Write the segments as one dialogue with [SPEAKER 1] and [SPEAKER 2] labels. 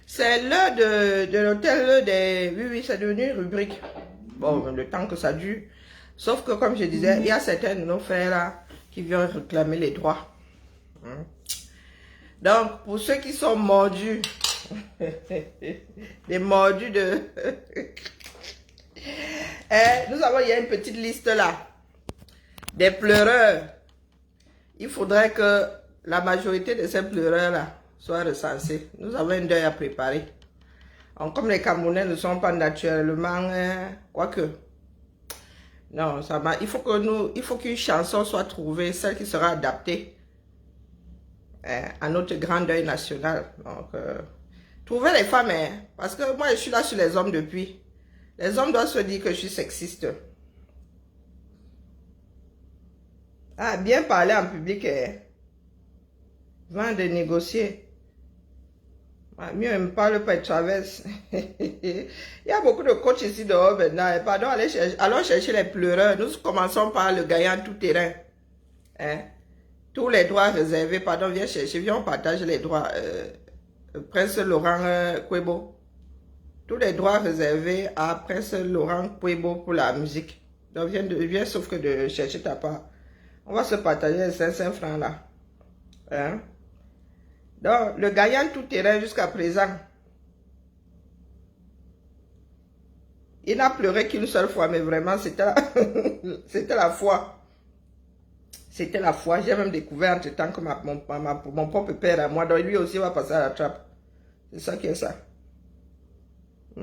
[SPEAKER 1] C'est l'heure de l'hôtel des... Oui, oui, c'est devenu une rubrique. Bon, le temps que ça dure. Sauf que, comme je disais, il y a certains de nos frères là qui viennent réclamer les droits. Donc, pour ceux qui sont mordus, des mordus de... nous avons, il y a une petite liste là, des pleureurs. Il faudrait que la majorité de ces pleureurs là soient recensés. Nous avons un deuil à préparer. Donc, comme les Camerounais ne sont pas naturellement, quoique, non, ça va. Il faut qu'une chanson soit trouvée, celle qui sera adaptée à notre grand deuil national. Donc, trouvez les femmes, parce que moi je suis là sur les hommes depuis. Les hommes doivent se dire que je suis sexiste. Ah, bien parler en public, vent de négocier. Mieux, ne me parle pas de traverse. Il y a beaucoup de coachs ici dehors maintenant. Pardon, allons chercher les pleureurs. Nous commençons par le gagnant tout terrain. Tous les droits réservés. Pardon, viens chercher. Viens, on partage les droits. Prince Laurent Kwebo. Tous les droits réservés à Prince Laurent Kwebo pour la musique. Donc, viens sauf que de chercher ta part. On va se partager les 500 francs là. Donc, le gagnant tout terrain jusqu'à présent, il n'a pleuré qu'une seule fois, mais vraiment, c'était la foi. C'était la foi. J'ai même découvert entre temps que mon propre père à moi, donc lui aussi va passer à la trappe. C'est ça qui est ça.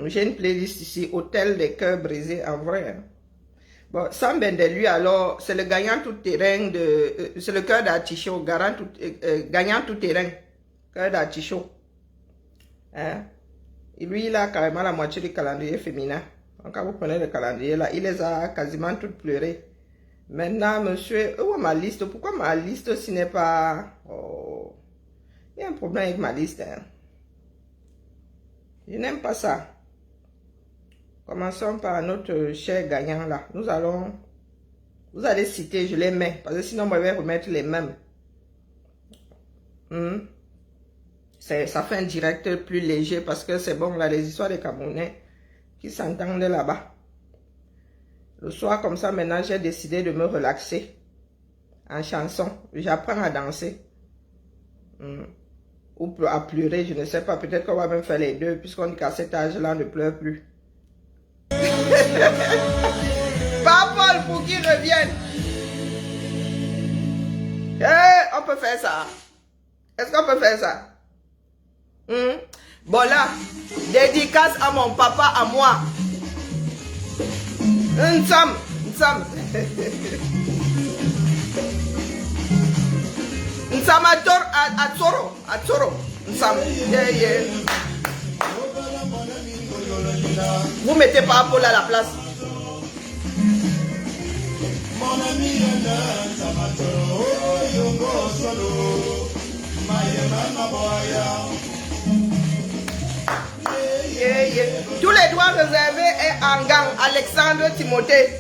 [SPEAKER 1] J'ai une playlist ici, Hôtel des cœurs brisés, en vrai. Bon, Sam lui, alors, c'est le gagnant tout terrain c'est le cœur d'artichaut, gagnant tout terrain. Cœur d'artichaut. Et lui, il a carrément la moitié du calendrier féminin. Donc, quand vous prenez le calendrier là, il les a quasiment toutes pleurées. Maintenant, monsieur, où est ma liste? Pourquoi ma liste aussi n'est pas... Oh, il y a un problème avec ma liste. Je n'aime pas ça. Commençons par notre cher gagnant là. Vous allez citer, je les mets. Parce que sinon, moi, je vais remettre les mêmes. Ça fait un direct plus léger parce que c'est bon, là, les histoires des Camerounais qui s'entendent là-bas. Le soir, comme ça, maintenant, j'ai décidé de me relaxer en chanson. J'apprends à danser. Ou à pleurer, je ne sais pas. Peut-être qu'on va même faire les deux, puisqu'on dit qu'à cet âge-là, on ne pleure plus. Pas Paul pour qu'il revienne. On peut faire ça. Est-ce qu'on peut faire ça? Bon là, dédicace à mon papa, à moi. Nsam. Nsam à Tsoro. Nsam. Yeah. Vous mettez pas Paul à la place. Mon ami Tous les droits réservés est en gang. Alexandre Timothée,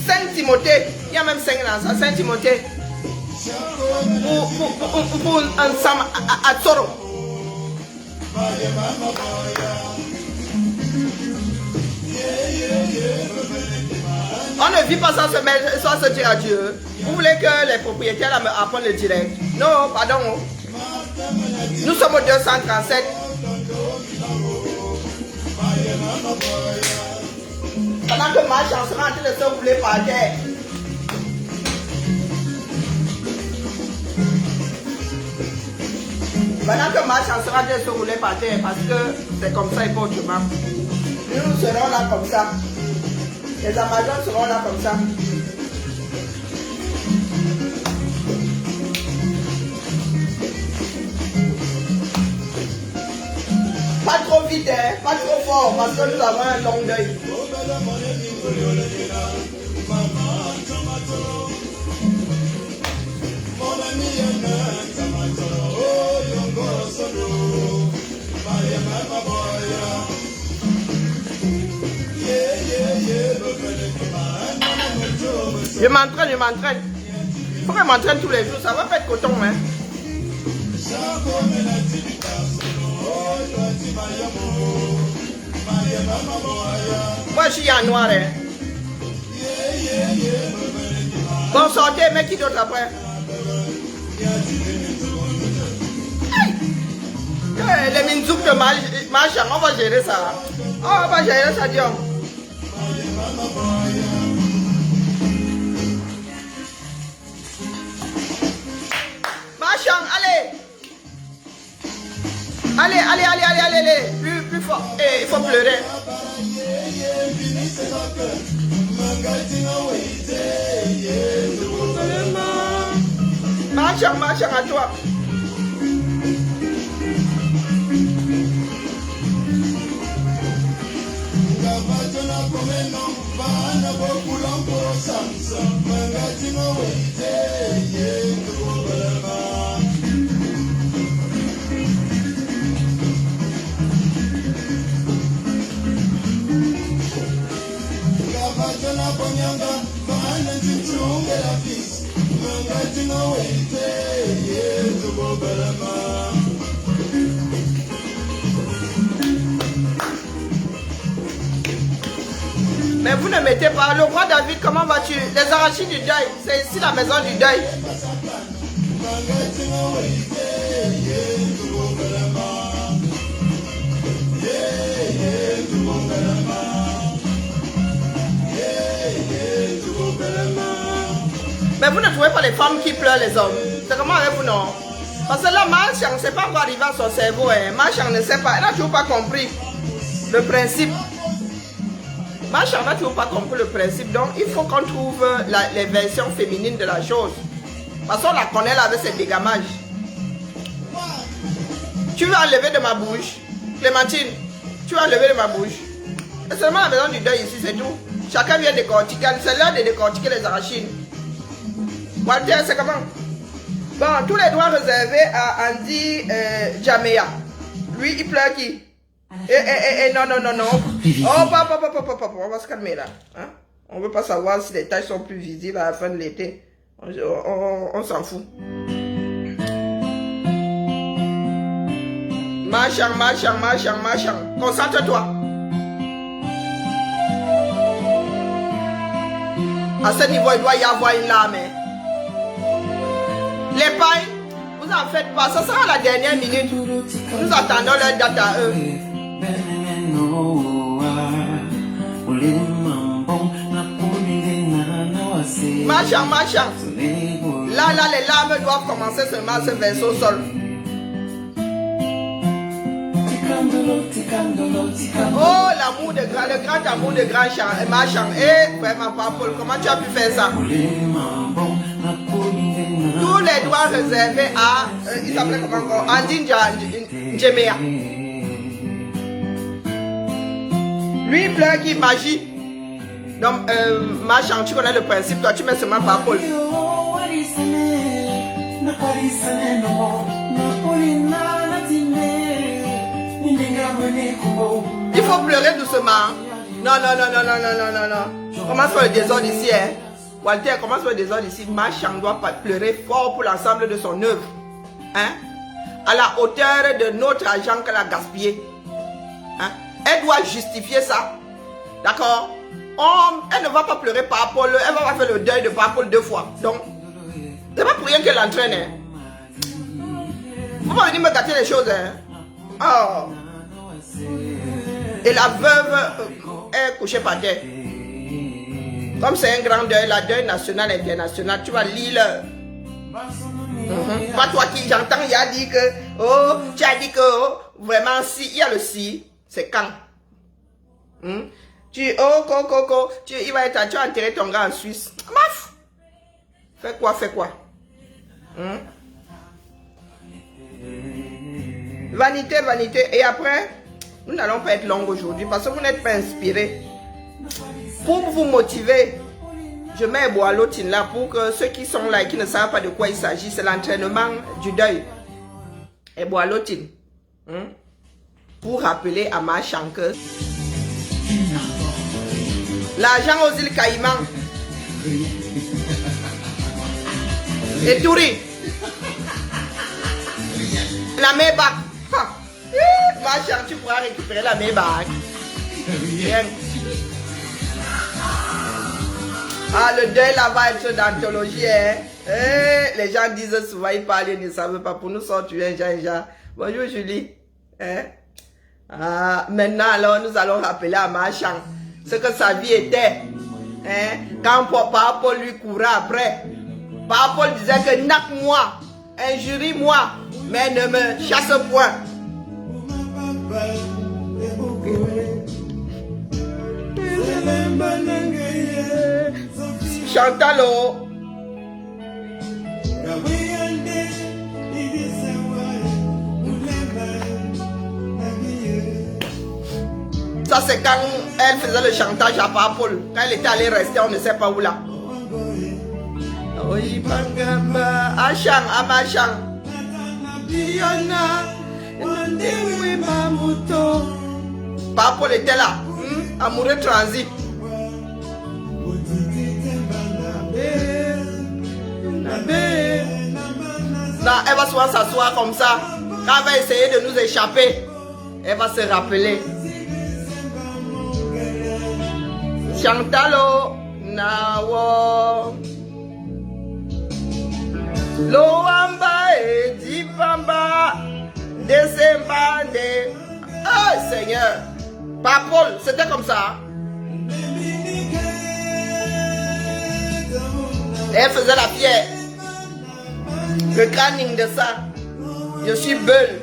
[SPEAKER 1] 5 Timothée, il y a même 5 dans ça, 5 Timothée. Pour un Sam à Tsoro. On ne vit pas sans se mettre, sans se dire adieu. Vous voulez que les propriétaires me apprennent le direct? Non, pardon. Nous sommes au 237. Pendant que ma chance sera en train de se rouler par terre. Pendant que ma chance sera en train de se rouler par terre, parce que c'est comme ça et pas autrement. Nous serons là comme ça. Les Amazones seront là comme ça. Pas trop vite, pas trop fort, parce que nous avons un long deuil. Je m'entraîne. Il faut que je m'entraîne tous les jours, ça va pas être coton, Moi, je suis en noir. Hein. Bon, sortez, mais qui d'autre après? Les minzouk de Machang, on va gérer ça. On va gérer ça, Dion. Machang, allez. Allez. Plus fort. Il faut pleurer. Machang, à toi. Mais vous ne mettez pas. Le roi David, comment vas-tu? Les arachides du deuil. C'est ici la maison du deuil. Mais vous ne trouvez pas les femmes qui pleurent les hommes? C'est comment avec vous, non? Parce que là, Machang ne sait pas quoi arriver à son cerveau. Hein. Machang ne sait pas. Elle n'a toujours pas compris le principe. Machang n'a toujours pas compris le principe. Donc, il faut qu'on trouve les versions féminines de la chose. Parce qu'on la connaît là avec ses dégamages. Tu veux enlever de ma bouche? Clémentine, tu veux enlever de ma bouche? C'est seulement la maison du deuil ici, c'est tout. Chacun vient décortiquer. C'est l'heure de décortiquer les arachides. Walter, c'est comment? Bon, tous les droits réservés à Andy Jamea. Lui, il pleure qui? Non. Oh, papa, on va se calmer là. Hein? On ne veut pas savoir si les taches sont plus visibles à la fin de l'été. On s'en fout. Machang. Concentre-toi. À ce niveau, il doit y avoir une lame. Les pailles, vous en faites pas. Ça sera la dernière minute. Nous attendons leur date à eux. Machang. Là, les larmes doivent commencer seulement à se verser au sol. Oh, l'amour de grand, le grand amour de grand Machang. Eh, vraiment pas Paul, comment tu as pu faire ça? Tous les droits réservés à, il s'appelait comment encore? Andy Jamea. Lui, il pleure qui magie. Donc, Machang, tu connais le principe, toi, tu mets seulement par Paul. Il faut pleurer doucement. Non. Commence par le désordre ici, hein. Walter, commence par le désordre ici. Machang doit pas pleurer fort pour l'ensemble de son œuvre. Hein? À la hauteur de notre argent qu'elle a gaspillé. Hein? Elle doit justifier ça. D'accord? Elle ne va pas pleurer par Paul. Elle va pas faire le deuil de par Paul 2 fois. Donc, c'est pas pour rien qu'elle l'entraîne. Hein? Vous pas venir me gâter les choses. Hein? Oh. Et la veuve est couchée par terre. Comme c'est un grand deuil, la deuil national et international, tu vas lire. Pas toi qui j'entends, il a dit que, oh, tu as dit que, oh, vraiment, si, il y a le si, c'est quand. Tu, oh, coco, tu vas enterrer ton gars en Suisse. Maf! Fais quoi? Vanité. Et après, nous n'allons pas être longs aujourd'hui parce que vous n'êtes pas inspirés. Pour vous motiver, je mets Boalotine là pour que ceux qui sont là et qui ne savent pas de quoi il s'agit, c'est l'entraînement du deuil. Et Boalotine. Pour rappeler à Machang que l'argent aux îles Caïmans et Touri, la Maybach. Machang, tu pourras récupérer la Maybach. Rien. Ah, le deuil là va être d'anthologie. Hein? Les gens disent souvent, ils parlent, ils ne savent pas. Pour nous, tu es Jean. Bonjour Julie. Hein? Ah, maintenant, alors, nous allons rappeler à Marchand ce que sa vie était. Hein? Quand Papa Paul lui courait après, Papa Paul disait que naque-moi, injurie-moi, mais ne me chasse point. Chantalo. Ça c'est quand elle faisait le chantage à Papa Paul. Quand elle était allée rester, on ne sait pas où là. Achang, Amachang. Papa Paul était là. Amoureux transit. Non, elle va souvent s'asseoir comme ça. Quand elle va essayer de nous échapper, elle va se rappeler. Chantalo Nawo Loamba et Dipamba Desembande. Oh Seigneur. Papa Paul, c'était comme ça. Elle faisait la pierre. Le canning de ça. Je suis beule.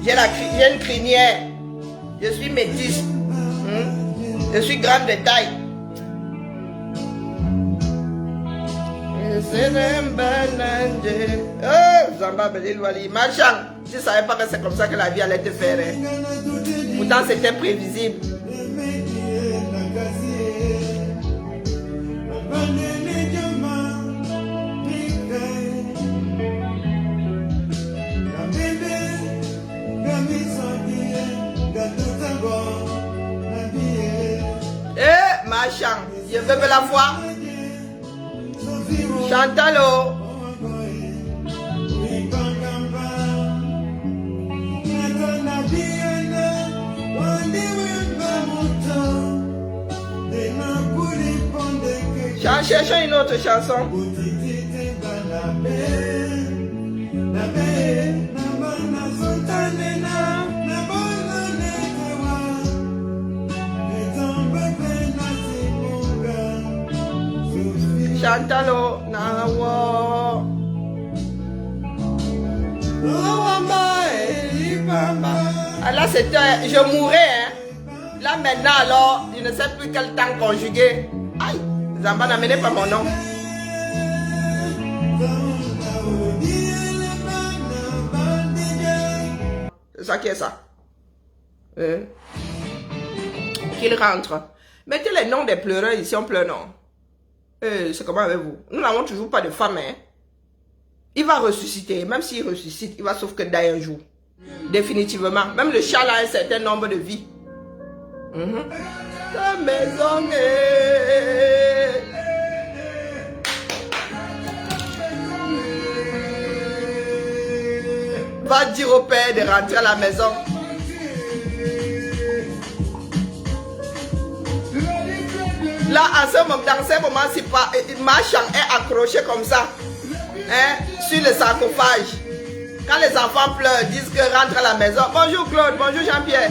[SPEAKER 1] J'ai une crinière. Je suis métisse. Je suis grande de taille. Oh, Zamba Belil Wali. Marchand, tu ne savais pas que c'est comme ça que la vie allait te faire. Hein? Pourtant, c'était prévisible. Marchand, je veux la foi. Chantalo. Cherchons une autre chanson. Chantalo Nawo. Ah là c'était, je mourrais hein. Là maintenant alors, je ne sais plus quel temps conjuguer. Aïe, Zamba n'amenez pas mon nom. C'est ça qui est ça. Qu'il rentre. Mettez les noms des pleureurs ici, on pleure non. C'est comment avec vous? Nous n'avons toujours pas de femme, hein? Il va ressusciter. Même s'il ressuscite, il va sauf que d'ailleurs un jour. Définitivement. Même le chat a un certain nombre de vies. Ta maison est... Va dire au père de rentrer à la maison. Là, dans ce moment, si Marchand est accroché comme ça, hein, sur le sarcophage. Quand les enfants pleurent, disent que rentre à la maison. Bonjour Claude, bonjour Jean-Pierre.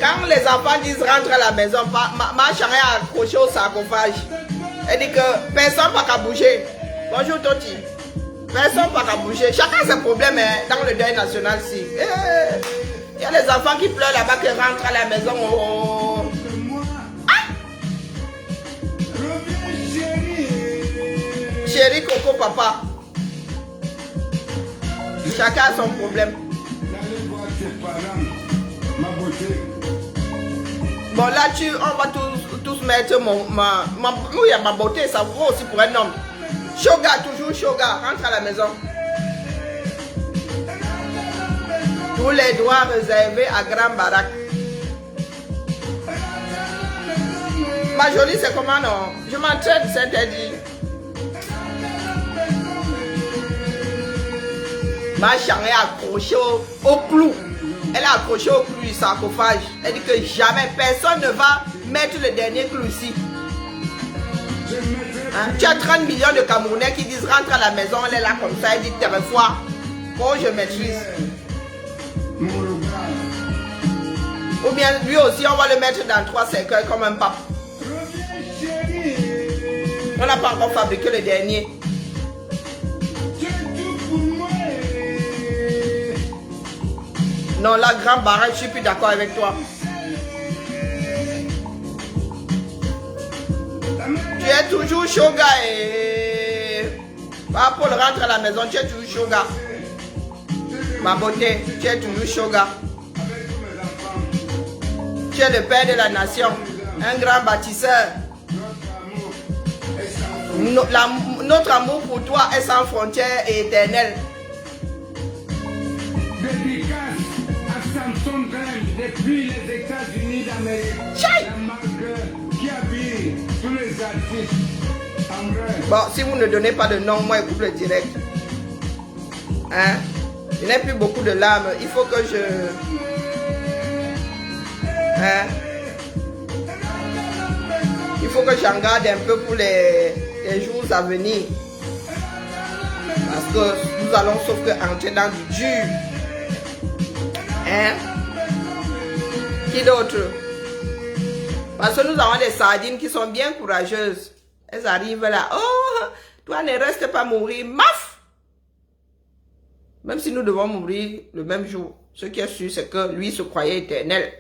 [SPEAKER 1] Quand les enfants disent rentre à la maison, Marchand est accroché au sarcophage. Elle dit que personne n'a qu'à bouger. Bonjour Toti. Personne n'a qu'à bouger. Chacun ses problèmes hein, dans le deuil national ici. Il y a des enfants qui pleurent là-bas qui rentrent à la maison. Oh. Chérie, Coco, papa. Chacun a son problème. Bon, là, on va tous mettre ma beauté, ça vaut aussi pour un homme. Shoga, toujours Shoga, rentre à la maison. Tous les droits réservés à Grand Barak. Ma jolie, c'est comment non? Je m'entraîne, c'est interdit. Marchand est accroché au clou. Elle est accrochée au clou du sarcophage. Elle dit que jamais personne ne va mettre le dernier clou ici. Hein? Tu as 30 millions de Camerounais qui disent rentre à la maison, elle est là comme ça, elle dit terre foi. Bon, je maîtrise. Ou bien lui aussi, on va le mettre dans 3 cercueils comme un pape. On n'a pas encore fabriqué le dernier. Non, la grande barrette, je suis plus d'accord avec toi. Tu es toujours chaud, gars. Pas pour le rentrer à la maison, tu es toujours chaud, gars. Ma beauté, tu es toujours chaud, gars. Tu es le père de la nation, un grand bâtisseur. Notre amour pour toi est sans frontières et éternel.
[SPEAKER 2] Depuis les États-Unis d'Amérique, la marque qui habille tous les artistes.
[SPEAKER 1] Bon, si vous ne donnez pas de nom, moi, je coupe le direct. Hein? Je n'ai plus beaucoup de larmes. Il faut que je... Hein? Il faut que j'en garde un peu pour les jours à venir. Parce que nous allons sauf que entrer dans du dur. Hein? Qui d'autre? Parce que nous avons des sardines qui sont bien courageuses. Elles arrivent là. Oh, toi ne reste pas mourir. Maf! Même si nous devons mourir le même jour. Ce qui est sûr, c'est que lui se croyait éternel.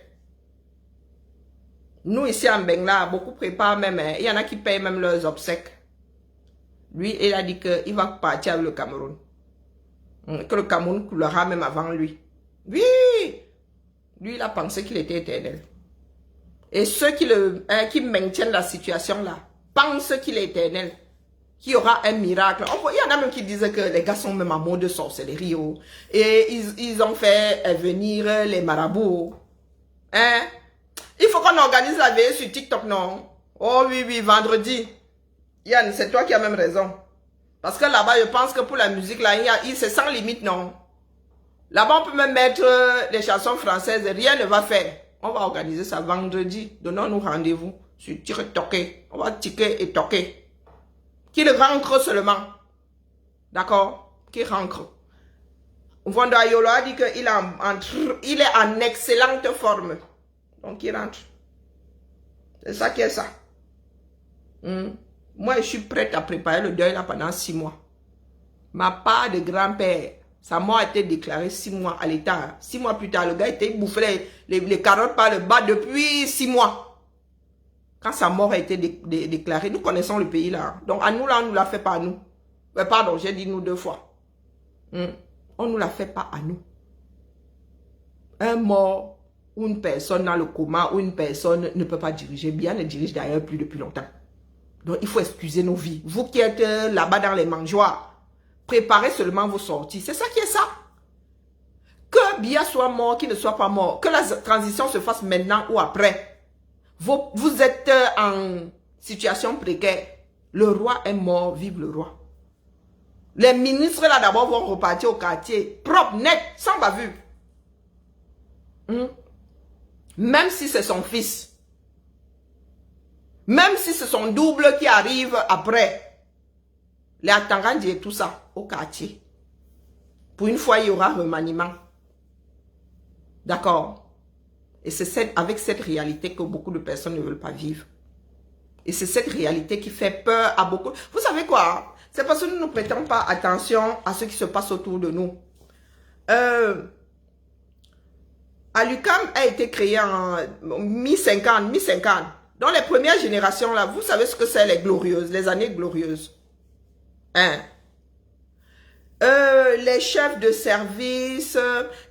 [SPEAKER 1] Nous ici en Bengla, beaucoup préparent même. Il y en a qui payent même leurs obsèques. Lui, il a dit qu'il va partir avec le Cameroun. Que le Cameroun coulera même avant lui. Oui! Lui, il a pensé qu'il était éternel. Et ceux qui maintiennent la situation là, pensent qu'il est éternel. Qu'il y aura un miracle. Il y en a même qui disent que les gars sont même en mode de sorcellerie. Oh. Et ils ont fait venir les marabouts. Hein? Il faut qu'on organise la veille sur TikTok, non? Oh oui, oui, vendredi. Yann, c'est toi qui as même raison. Parce que là-bas, je pense que pour la musique, là, c'est sans limite, non? Là-bas, on peut même mettre des chansons françaises, rien ne va faire. On va organiser ça vendredi. Donnons-nous rendez-vous sur TikTok. On va ticker et toquer. Qu'il rentre seulement. D'accord? Qu'il rentre. Vanda Yolo a dit qu'il est en excellente forme. Donc, il rentre. C'est ça qui est ça. Moi, je suis prête à préparer le deuil là pendant 6 mois. Ma part de grand-père, sa mort a été déclarée 6 mois à l'état. 6 mois plus tard, le gars était bouffé les carottes par le bas depuis 6 mois. Quand sa mort a été déclarée, nous connaissons le pays là. Donc, à nous là, on ne nous l'a fait pas à nous. Pardon, j'ai dit nous 2 fois. On ne nous l'a fait pas à nous. Un mort ou une personne dans le coma ou une personne ne peut pas diriger. Bien ne dirige d'ailleurs plus depuis longtemps. Donc, il faut excuser nos vies. Vous qui êtes là-bas dans les mangeoires, préparez seulement vos sorties. C'est ça qui est ça. Que Biya soit mort, qu'il ne soit pas mort. Que la transition se fasse maintenant ou après. Vous êtes en situation précaire. Le roi est mort, vive le roi. Les ministres là d'abord vont repartir au quartier. Propre, net, sans bavure. Même si c'est son fils. Même si c'est son double qui arrive après. Les Atangandi et tout ça, au quartier. Pour une fois, il y aura remaniement. D'accord? Et c'est avec cette réalité que beaucoup de personnes ne veulent pas vivre. Et c'est cette réalité qui fait peur à beaucoup. Vous savez quoi? C'est parce que nous ne prêtons pas attention à ce qui se passe autour de nous. L'UQAM a été créé en mi-50. Dans les premières générations, là, vous savez ce que c'est les glorieuses, les années glorieuses. Hein? Les chefs de service,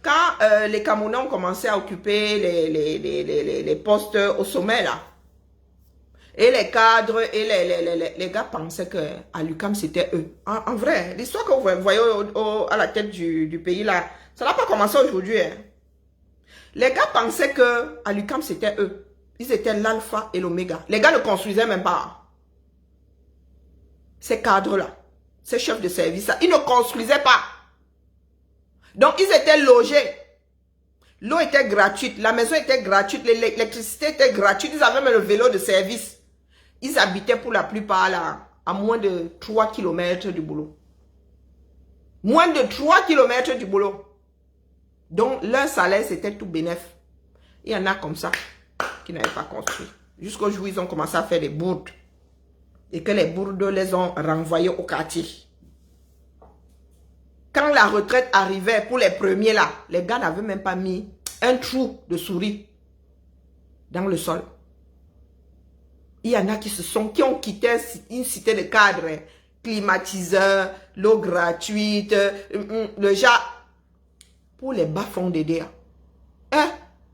[SPEAKER 1] quand les Camerounais ont commencé à occuper les postes au sommet, là, et les cadres, et les gars pensaient qu'à l'UQAM, c'était eux. En vrai, l'histoire que vous voyez à la tête du pays, là, ça n'a pas commencé aujourd'hui. Hein. Les gars pensaient qu'à l'UQAM, c'était eux. Ils étaient l'alpha et l'oméga. Les gars ne construisaient même pas. Ces cadres-là, ces chefs de service-là, ils ne construisaient pas. Donc, ils étaient logés. L'eau était gratuite, la maison était gratuite, l'électricité était gratuite. Ils avaient même le vélo de service. Ils habitaient pour la plupart là, à moins de 3 km du boulot. Moins de 3 km du boulot. Donc, leur salaire, c'était tout bénef. Il y en a comme ça qui n'avaient pas construit. Jusqu'au jour où ils ont commencé à faire des bourdes. Et que les bourdes les ont renvoyés au quartier. Quand la retraite arrivait pour les premiers là, les gars n'avaient même pas mis un trou de souris dans le sol. Il y en a qui ont quitté une cité de cadres, climatiseur, l'eau gratuite, le genre pour les bas-fonds de DA. Hein?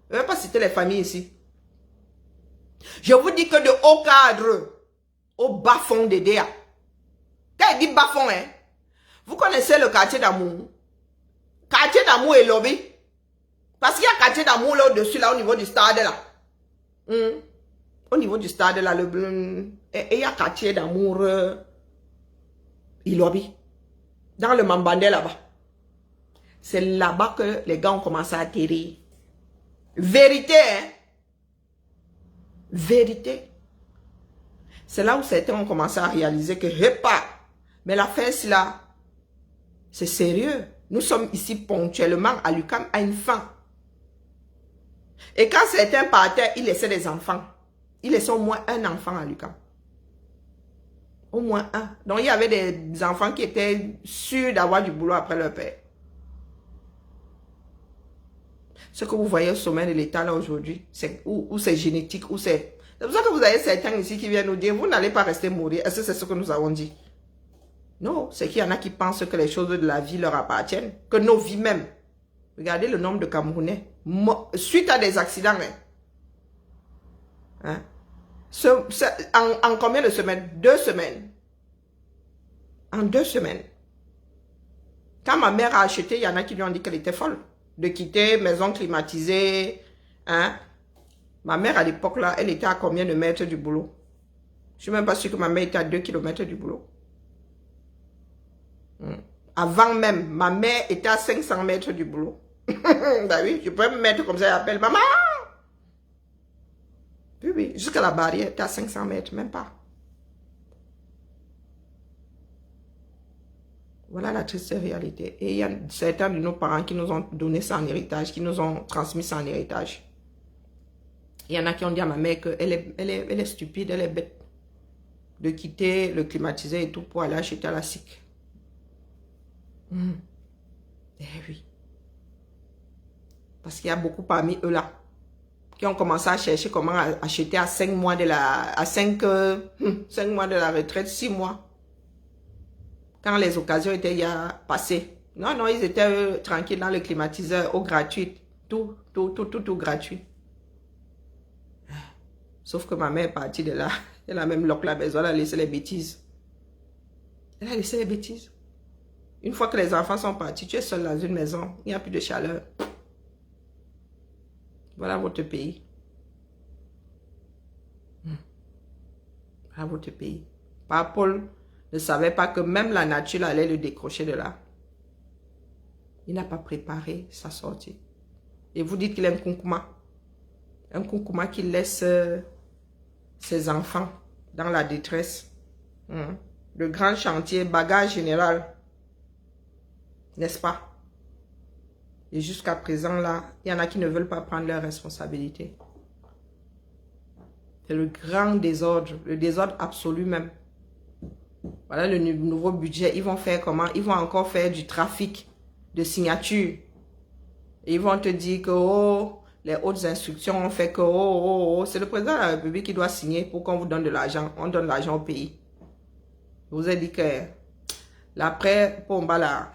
[SPEAKER 1] Je ne vais pas citer les familles ici. Je vous dis que de haut cadre au bas-fond de DA. Quand il dit bas-fond, hein? Vous connaissez le quartier d'Amour? Quartier d'Amour et Lobby. Parce qu'il y a quartier d'Amour là au-dessus, là, au niveau du stade, là. Au niveau du stade, là, et il y a quartier d'Amour et Lobby. Dans le Mambandé, là-bas. C'est là-bas que les gars ont commencé à atterrir. Vérité, hein? Vérité. C'est là où certains ont commencé à réaliser que, mais l'affaire, c'est là. C'est sérieux. Nous sommes ici ponctuellement à l'UQAM à une fin. Et quand certains partaient, ils laissaient des enfants. Ils laissaient au moins un enfant à l'UQAM. Au moins un. Donc, il y avait des enfants qui étaient sûrs d'avoir du boulot après leur père. Ce que vous voyez au sommet de l'État là aujourd'hui, c'est où c'est génétique, où c'est... C'est pour ça que vous avez certains ici qui viennent nous dire, vous n'allez pas rester mourir. Est-ce que c'est ce que nous avons dit? Non, c'est qu'il y en a qui pensent que les choses de la vie leur appartiennent, que nos vies même. Regardez le nombre de Camerounais suite à des accidents. Hein? En combien de semaines? 2 semaines. En 2 semaines. Quand ma mère a acheté, il y en a qui lui ont dit qu'elle était folle. De quitter maison climatisée. Hein? Ma mère à l'époque là, elle était à combien de mètres du boulot? Je ne suis même pas sûre que ma mère était à 2 km du boulot. Avant même, ma mère était à 500 mètres du boulot. Bah oui, je peux me mettre comme ça et appeler maman. Oui, oui, jusqu'à la barrière, elle était à 500 mètres, même pas. Voilà la triste réalité. Et il y a certains de nos parents qui nous ont donné ça en héritage, qui nous ont transmis ça en héritage. Il y en a qui ont dit à ma mère qu'elle est stupide, elle est bête. De quitter le climatisé et tout pour aller acheter à la SIC. Eh oui. Parce qu'il y a beaucoup parmi eux là qui ont commencé à chercher comment acheter à 5 mois de la 5 mois de la retraite, 6 mois. Quand les occasions étaient passées. Non, non, ils étaient tranquilles dans le climatiseur, au gratuit. Tout gratuit. Sauf que ma mère est partie de là. Elle a même loqué la maison, elle a laissé les bêtises. Elle a laissé les bêtises. Une fois que les enfants sont partis, tu es seul dans une maison, il n'y a plus de chaleur. Voilà votre pays. Voilà votre pays. Paul ne savait pas que même la nature allait le décrocher de là. Il n'a pas préparé sa sortie. Et vous dites qu'il est un Nkunkuma. Un Nkunkuma qui laisse ses enfants dans la détresse. Le grand chantier, bagage général. N'est-ce pas? Et jusqu'à présent, là, il y en a qui ne veulent pas prendre leurs responsabilités. C'est le grand désordre, le désordre absolu même. Voilà le nouveau budget. Ils vont faire comment? Ils vont encore faire du trafic de signatures. Et ils vont te dire que, oh, les hautes instructions ont fait que, oh, c'est le président de la République qui doit signer pour qu'on vous donne de l'argent. On donne l'argent au pays. Je vous ai dit que, l'après, Pomba là,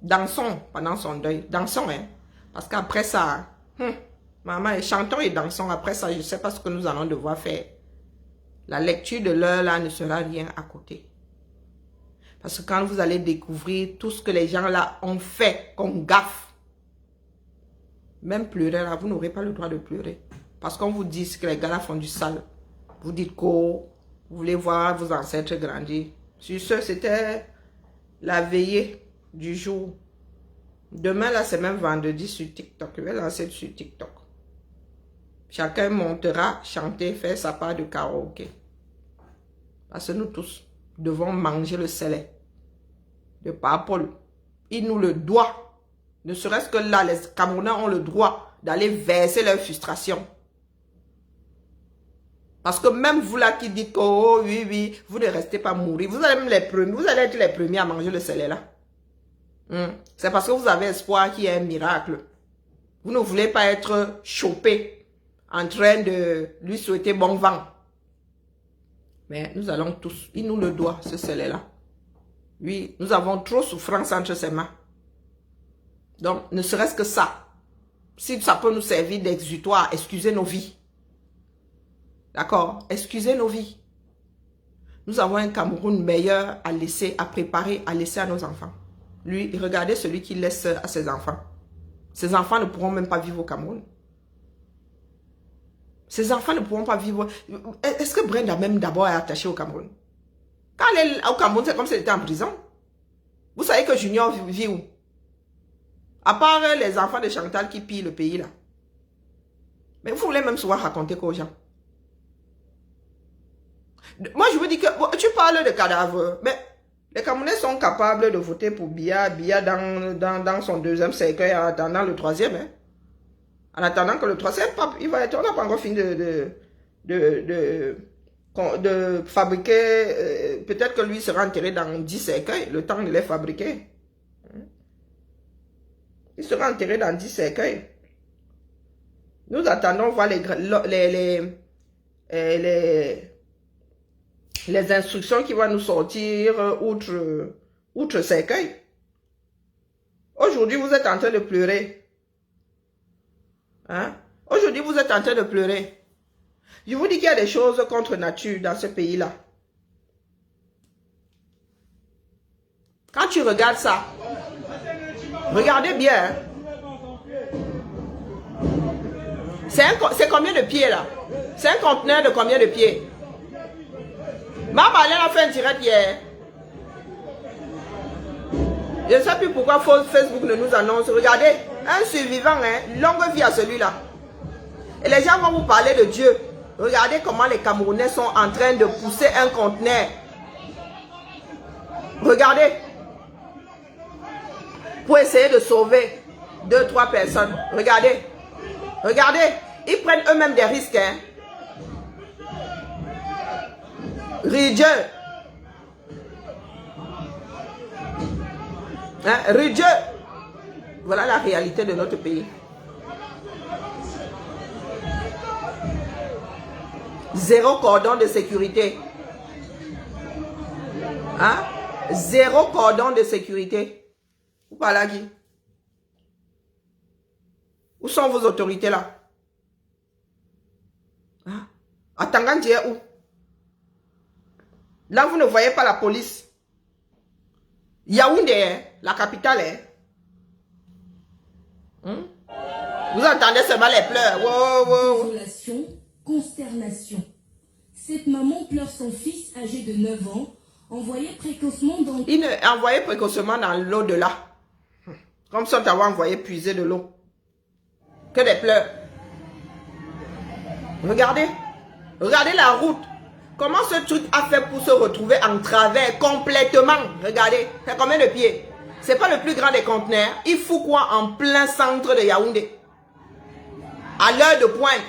[SPEAKER 1] dansons pendant son deuil. Dansons, hein. Parce qu'après ça, maman, chantons et dansons. Après ça, je ne sais pas ce que nous allons devoir faire. La lecture de l'heure là ne sera rien à côté. Parce que quand vous allez découvrir tout ce que les gens là ont fait comme gaffe, même pleurer là, vous n'aurez pas le droit de pleurer. Parce qu'on vous dit que les gars là font du sale. Vous dites que vous voulez voir vos ancêtres grandir. Sur ce, c'était la veillée du jour Demain, là, c'est même vendredi sur TikTok. Je vais lancer sur TikTok. Chacun montera, chanter, faire sa part de karaoké. Parce que nous tous devons manger le sel de Paul. Il nous le doit. Ne serait-ce que là, les Camerounais ont le droit d'aller verser leur frustration. Parce que même vous là qui dites que, oh oui, oui, vous ne restez pas mourir. Vous allez être les premiers à manger le sel là. C'est parce que vous avez espoir qu'il y ait un miracle. Vous ne voulez pas être chopé en train de lui souhaiter bon vent. Mais nous allons tous, il nous le doit, ce sel-là. Oui, nous avons trop souffrance entre ses mains. Donc, ne serait-ce que ça. Si ça peut nous servir d'exutoire, excusez nos vies. D'accord? Excusez nos vies. Nous avons un Cameroun meilleur à laisser, à préparer, à laisser à nos enfants. Lui, regardez celui qui laisse à ses enfants. Ses enfants ne pourront même pas vivre au Cameroun. Ses enfants ne pourront pas vivre. Est-ce que Brenda même d'abord est attachée au Cameroun? Quand elle est au Cameroun, c'est comme si elle était en prison. Vous savez que Junior vit où? À part les enfants de Chantal qui pillent le pays là. Mais vous voulez même souvent raconter quoi aux gens? Moi, je vous dis que bon, tu parles de cadavres, mais les Camerounais sont capables de voter pour Biya dans son deuxième cercueil en attendant le troisième. Hein? En attendant que le troisième, il va être, on n'a pas encore fini de fabriquer. Peut-être que lui sera enterré dans 10 cercueils, le temps de les fabriquer. Il sera enterré dans 10 cercueils. Nous attendons voir les instructions qui vont nous sortir outre cercueil. Aujourd'hui, vous êtes en train de pleurer. Hein? Aujourd'hui, vous êtes en train de pleurer. Je vous dis qu'il y a des choses contre nature dans ce pays-là. Quand tu regardes ça, regardez bien. Hein? C'est combien de pieds là? C'est un conteneur de combien de pieds? Maman, elle a fait un direct hier. Je ne sais plus pourquoi Facebook ne nous annonce. Regardez, un survivant, hein, longue vie à celui-là. Et les gens vont vous parler de Dieu. Regardez comment les Camerounais sont en train de pousser un conteneur. Regardez. Pour essayer de sauver 2-3 personnes. Regardez. Regardez. Ils prennent eux-mêmes des risques. Hein. Ridieu. Hein? Ridieu. Voilà la réalité de notre pays. Zéro cordon de sécurité. Hein? Zéro cordon de sécurité. Vous parlez à qui? Où sont vos autorités là? Hein? À Tangandji est où? Là, vous ne voyez pas la police. Yaoundé, hein? La capitale. Hein? Vous entendez seulement les pleurs. Wow, wow.
[SPEAKER 3] Désolation, consternation. Cette maman pleure son fils âgé de 9 ans, envoyé précocement dans...
[SPEAKER 1] Il est envoyé précocement dans l'eau de là. Comme si on t'avait envoyé puiser de l'eau. Que des pleurs. Regardez. Regardez la route. Comment ce truc a fait pour se retrouver en travers complètement? Regardez. C'est combien de pieds? C'est pas le plus grand des conteneurs. Il fout quoi en plein centre de Yaoundé? À l'heure de pointe.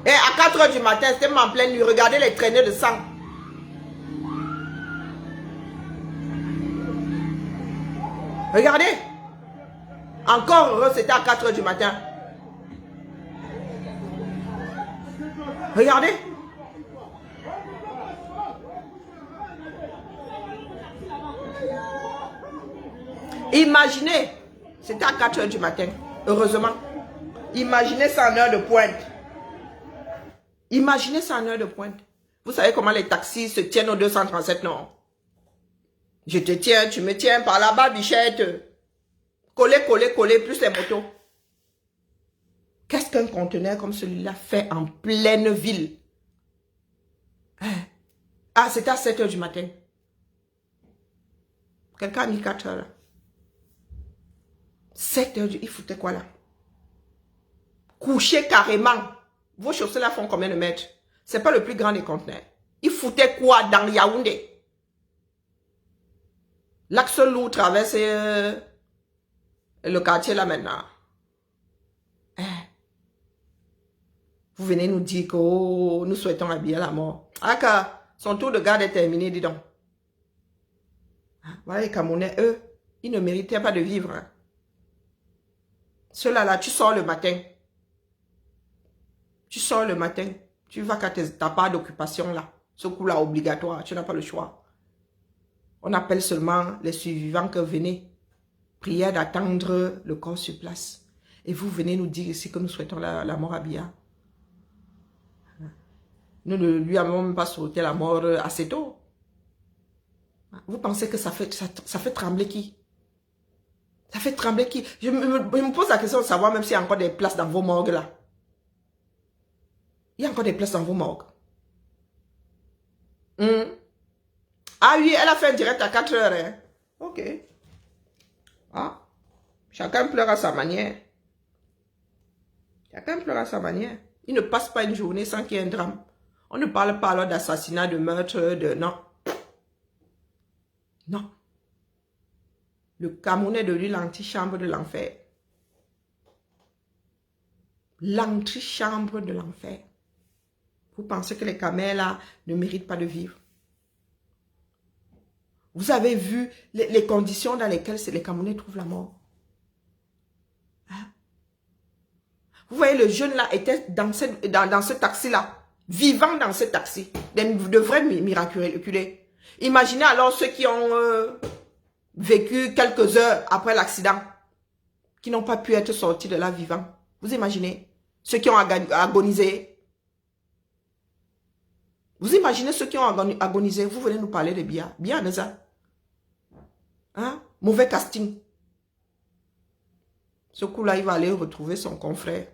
[SPEAKER 1] Et à 4 h du matin, c'était même en pleine nuit. Regardez les traînées de sang. Regardez. Encore heureux, c'était à 4 h du matin. Regardez. Imaginez. C'était à 4 h du matin. Heureusement. Imaginez ça en heure de pointe. Imaginez ça en heure de pointe. Vous savez comment les taxis se tiennent au 237 Nord? Je te tiens, tu me tiens par là-bas, bichette. Coller, coller, coller, plus les motos. Qu'est-ce qu'un conteneur comme celui-là fait en pleine ville? Ah, c'était à 7 h du matin. Quelqu'un a mis 4 h là. 7 heures, il foutait quoi là? Couché carrément. Vos chaussées là font combien de mètres? C'est pas le plus grand des conteneurs. Il foutait quoi dans Yaoundé? L'axe lourd traverse le quartier là maintenant. Vous venez nous dire que oh, nous souhaitons habiller la mort. Ah, son tour de garde est terminé, dis donc. Voilà les Camerounais, eux, ils ne méritaient pas de vivre. Hein. Ceux-là, tu sors le matin. Tu sors le matin. Tu vas qu'à ta part d'occupation là. Ce coup-là obligatoire, tu n'as pas le choix. On appelle seulement les survivants que venez. Prière d'attendre le corps sur place. Et vous venez nous dire ici que nous souhaitons la mort à Biya. Nous ne lui avons même pas souhaité la mort assez tôt. Vous pensez que ça fait trembler qui? Ça fait trembler qui? Je me pose la question de savoir même s'il y a encore des places dans vos morgues là. Il y a encore des places dans vos morgues. Ah oui, elle a fait un direct à 4 heures. Hein? Ok. Ah. Chacun pleure à sa manière. Chacun pleure à sa manière. Il ne passe pas une journée sans qu'il y ait un drame. On ne parle pas alors d'assassinat, de meurtre, de... Non. Non. Le Cameroun est devenu l'antichambre de l'enfer. L'antichambre de l'enfer. Vous pensez que les Camels là ne méritent pas de vivre? Vous avez vu les conditions dans lesquelles les Camerounais trouvent la mort? Hein? Vous voyez, le jeune là était dans ce taxi-là. Vivant dans ce taxi. De vrais miraculés. Imaginez alors ceux qui ont vécu quelques heures après l'accident. Qui n'ont pas pu être sortis de là vivants. Vous imaginez? Ceux qui ont agonisé. Vous imaginez ceux qui ont agonisé. Vous venez nous parler de Biya. Biya Neza. Hein? Mauvais casting. Ce coup-là, il va aller retrouver son confrère.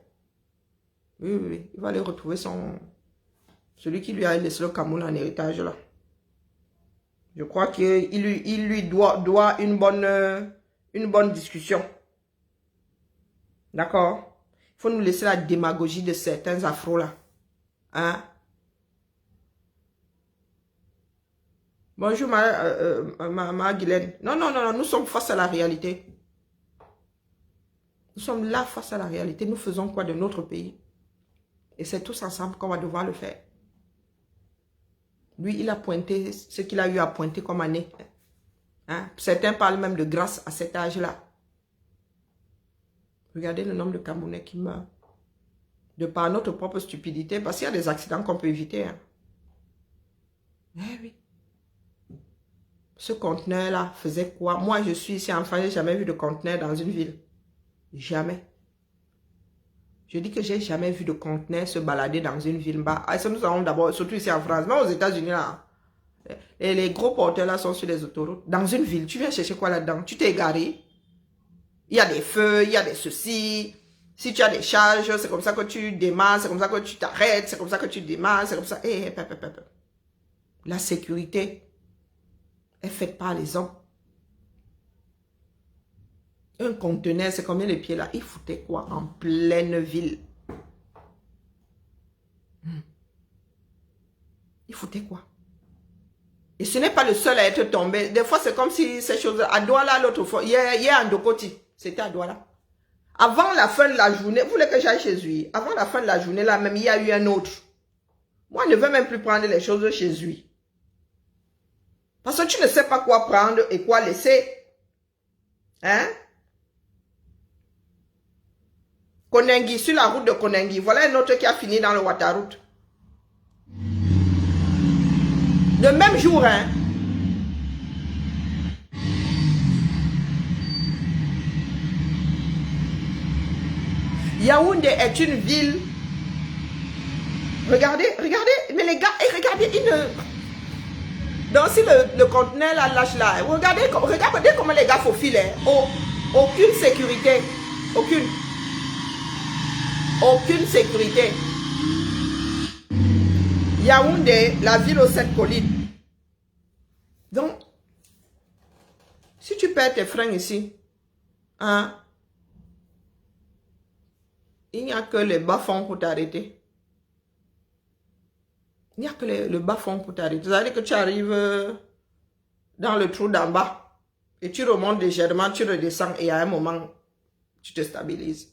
[SPEAKER 1] Oui, oui, oui. Il va aller retrouver celui qui lui a laissé le Cameroun en héritage là. Je crois qu'il lui doit une bonne discussion. D'accord? Il faut nous laisser la démagogie de certains afros là. Hein? Bonjour ma Guylaine. Non, nous sommes face à la réalité. Nous sommes là face à la réalité. Nous faisons quoi de notre pays? Et c'est tous ensemble qu'on va devoir le faire. Lui, il a pointé ce qu'il a eu à pointer comme année. Hein? Certains parlent même de grâce à cet âge-là. Regardez le nombre de Camerounais qui meurent. De par notre propre stupidité, parce qu'il y a des accidents qu'on peut éviter. Hein. Eh oui. Ce conteneur-là faisait quoi? Moi, je suis ici en France, je n'ai jamais vu de conteneur dans une ville. Jamais. Je dis que j'ai jamais vu de conteneur se balader dans une ville. Bah, ça nous avons d'abord, surtout ici en France, mais aux États-Unis là. Et les gros porteurs là sont sur les autoroutes. Dans une ville, tu viens chercher quoi là-dedans? Tu t'es garé. Il y a des feux, il y a des ceci. Si tu as des charges, c'est comme ça que tu démarres, c'est comme ça que tu t'arrêtes, c'est comme ça que tu démarres, c'est comme ça. La sécurité est faite par les hommes. Un conteneur, c'est combien de pieds là? Il foutait quoi en pleine ville? Il foutait quoi? Et ce n'est pas le seul à être tombé. Des fois, c'est comme si ces choses... À Douala, l'autre fois, hier à Ndokoti, c'était à Douala. Avant la fin de la journée, vous voulez que j'aille chez lui? Avant la fin de la journée, là même, il y a eu un autre. Moi, je ne veux même plus prendre les choses chez lui. Parce que tu ne sais pas quoi prendre et quoi laisser. Hein? Konengi, sur la route de Konengi. Voilà un autre qui a fini dans le Wataroute. Le même jour, hein. Yaoundé est une ville. Regardez, mais les gars, regardez, donc si le conteneur là lâche là, regardez comment les gars faufilent. Hein. Aucune sécurité. Aucune sécurité. Yaoundé, la ville aux 7 collines. Donc, si tu perds tes freins ici, hein, il n'y a que les bas-fonds pour t'arrêter. Il n'y a que le bas-fond pour t'arrêter. C'est-à-dire que tu arrives dans le trou d'en bas et tu remontes légèrement, tu redescends et à un moment, tu te stabilises.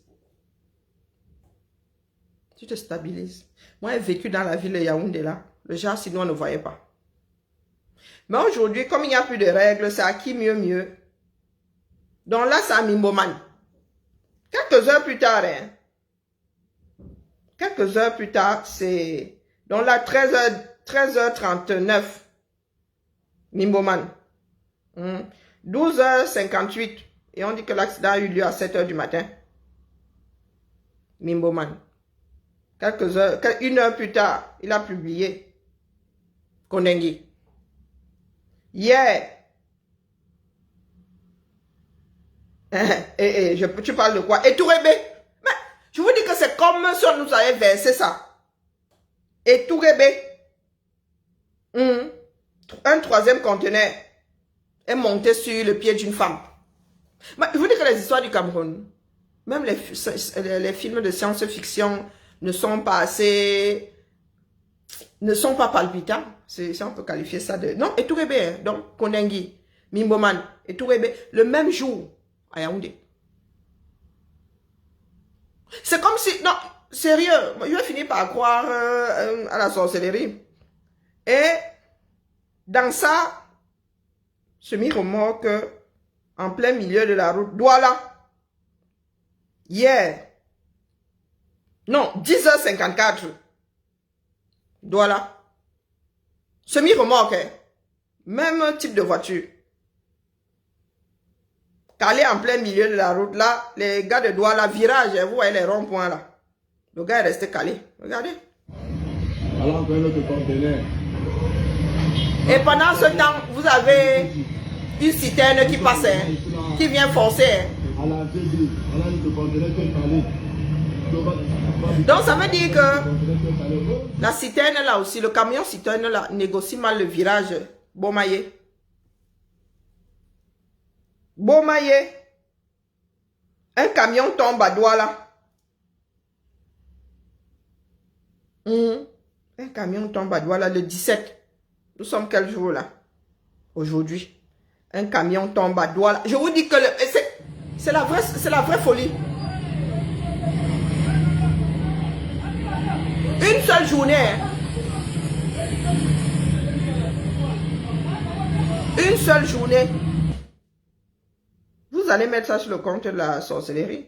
[SPEAKER 1] Tu te stabilises. Moi, j'ai vécu dans la ville de Yaoundé là. Le genre, sinon, on ne voyait pas. Mais aujourd'hui, comme il n'y a plus de règles, c'est à qui mieux. Donc là, c'est à Mimboman. Quelques heures plus tard, hein. Quelques heures plus tard, c'est... Donc là, 13h39. Mimboman. 12h58. Et on dit que l'accident a eu lieu à 7h du matin. Mimboman. Quelques heures, une heure plus tard, il a publié Konengi. Hier, tu parles de quoi? Et Tourebé. Mais je vous dis que c'est comme si on nous avait versé ça. Et Tourebé. Un troisième conteneur est monté sur le pied d'une femme. Mais je vous dis que les histoires du Cameroun, même les films de science-fiction ne sont pas palpitants. Si on peut qualifier ça de... Non, et Tourebé, hein, donc Konengi, Mimboman, et Tourebé, le même jour à Yaoundé. C'est comme si... Non, sérieux, je vais finir par croire à la sorcellerie. Et dans ça, semi-remorque, en plein milieu de la route, Douala, hier, non, 10h54, Douala, semi-remorque, même type de voiture. Calé en plein milieu de la route, là, les gars de Douala, virage, vous voyez les ronds-points là. Le gars est resté calé, regardez.
[SPEAKER 2] Alors, notre conteneur.
[SPEAKER 1] Et pendant ce temps, vous avez une citerne qui passe, qui vient forcer. Donc ça veut dire que la citerne là aussi, le camion citerne là, négocie mal le virage Bomaye. Bomaye. Un camion tombe à Douala. Un camion tombe à Douala le 17. Nous sommes quel jour là? Aujourd'hui. Un camion tombe à Douala. Je vous dis que c'est la vraie folie. Une seule journée. Une seule journée. Vous allez mettre ça sur le compte de la sorcellerie.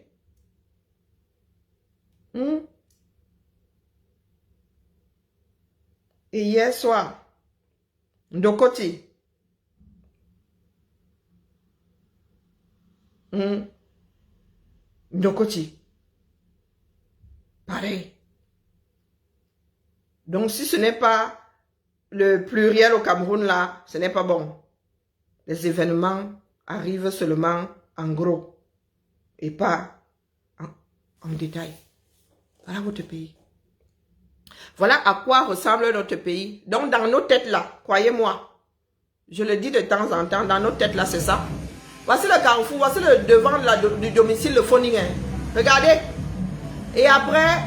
[SPEAKER 1] Et hier soir, Ndokoti. Ndokoti. Pareil. Donc, si ce n'est pas le pluriel au Cameroun, là, ce n'est pas bon. Les événements arrivent seulement en gros et pas en détail. Voilà votre pays. Voilà à quoi ressemble notre pays. Donc, dans nos têtes, là, croyez-moi, je le dis de temps en temps, dans nos têtes, là, c'est ça. Voici le carrefour, voici le devant du domicile de Phoning. Regardez. Et après,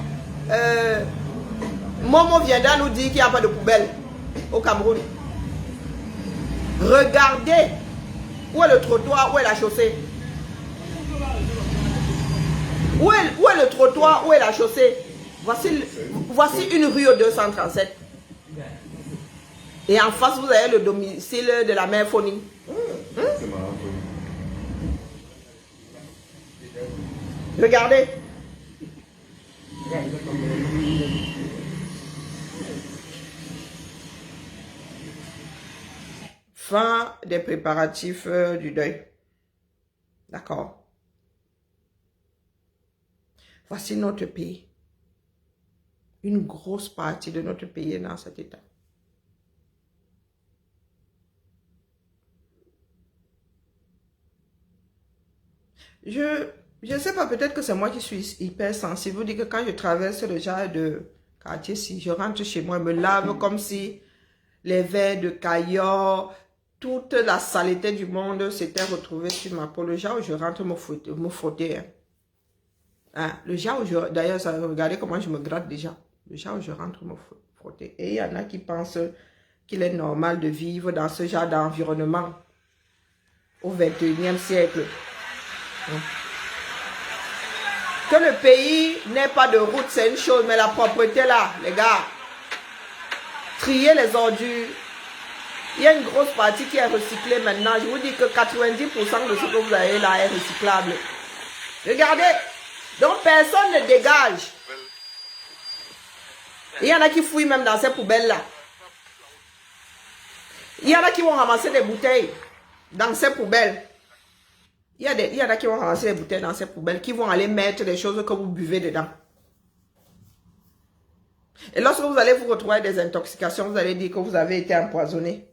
[SPEAKER 1] Momo viendra nous dire qu'il n'y a pas de poubelle au Cameroun. Regardez où est le trottoir, où est la chaussée. Où est le trottoir, où est la chaussée. Voici une rue au 237. Et en face, vous avez le domicile de la mère Phoning. Regardez. Fin des préparatifs du deuil. D'accord. Voici notre pays. Une grosse partie de notre pays est dans cet état. Je ne sais pas, peut-être que c'est moi qui suis hyper sensible. Vous dites que quand je traverse le genre de quartier, si je rentre chez moi, je me lave comme si les verres de Caillot, toute la saleté du monde s'était retrouvée sur ma peau. Le genre où je rentre me frotter. Hein, le genre où je... D'ailleurs, regardez comment je me gratte déjà. Le genre où je rentre me frotter. Et il y en a qui pensent qu'il est normal de vivre dans ce genre d'environnement au 21e siècle. Que le pays n'ait pas de route, c'est une chose, mais la propreté là, les gars, trier les ordures. Il y a une grosse partie qui est recyclée maintenant. Je vous dis que 90% de ce que vous avez là est recyclable. Regardez. Donc personne ne dégage. Il y en a qui fouillent même dans ces poubelles là. Il y en a qui vont ramasser des bouteilles dans ces poubelles. Il y en a qui vont ramasser des bouteilles dans ces poubelles, qui vont aller mettre des choses que vous buvez dedans. Et lorsque vous allez vous retrouver des intoxications, vous allez dire que vous avez été empoisonné.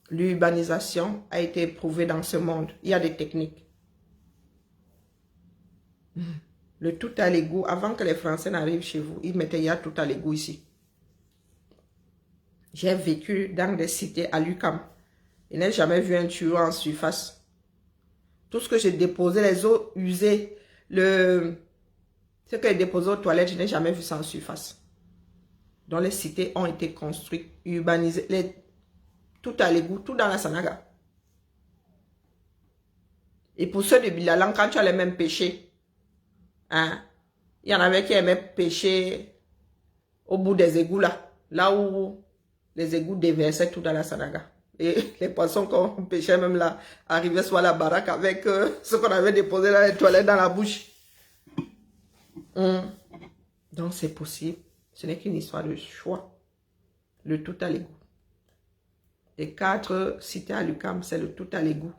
[SPEAKER 1] L'urbanisation a été éprouvée dans ce monde. Il y a des techniques. Le tout à l'égout, avant que les Français n'arrivent chez vous, ils mettaient il y a tout à l'égout ici. J'ai vécu dans des cités à l'UQAM. Je n'ai jamais vu un tuyau en surface. Tout ce que j'ai déposé, les eaux usées, ce que j'ai déposé aux toilettes, je n'ai jamais vu ça en surface. Donc les cités ont été construites, urbanisées, tout à l'égout, tout dans la Sanaga. Et pour ceux de Bilalang, quand tu allais même pêcher, hein, il y en avait qui aimaient pêcher au bout des égouts là où les égouts déversaient tout dans la Sanaga. Et les poissons qu'on pêchait même là arrivaient sur la baraque avec ce qu'on avait déposé dans les toilettes dans la bouche. Donc c'est possible. Ce n'est qu'une histoire de choix. Le tout à l'égout. Les 4 cités à l'UQAM, c'est le tout à l'égout.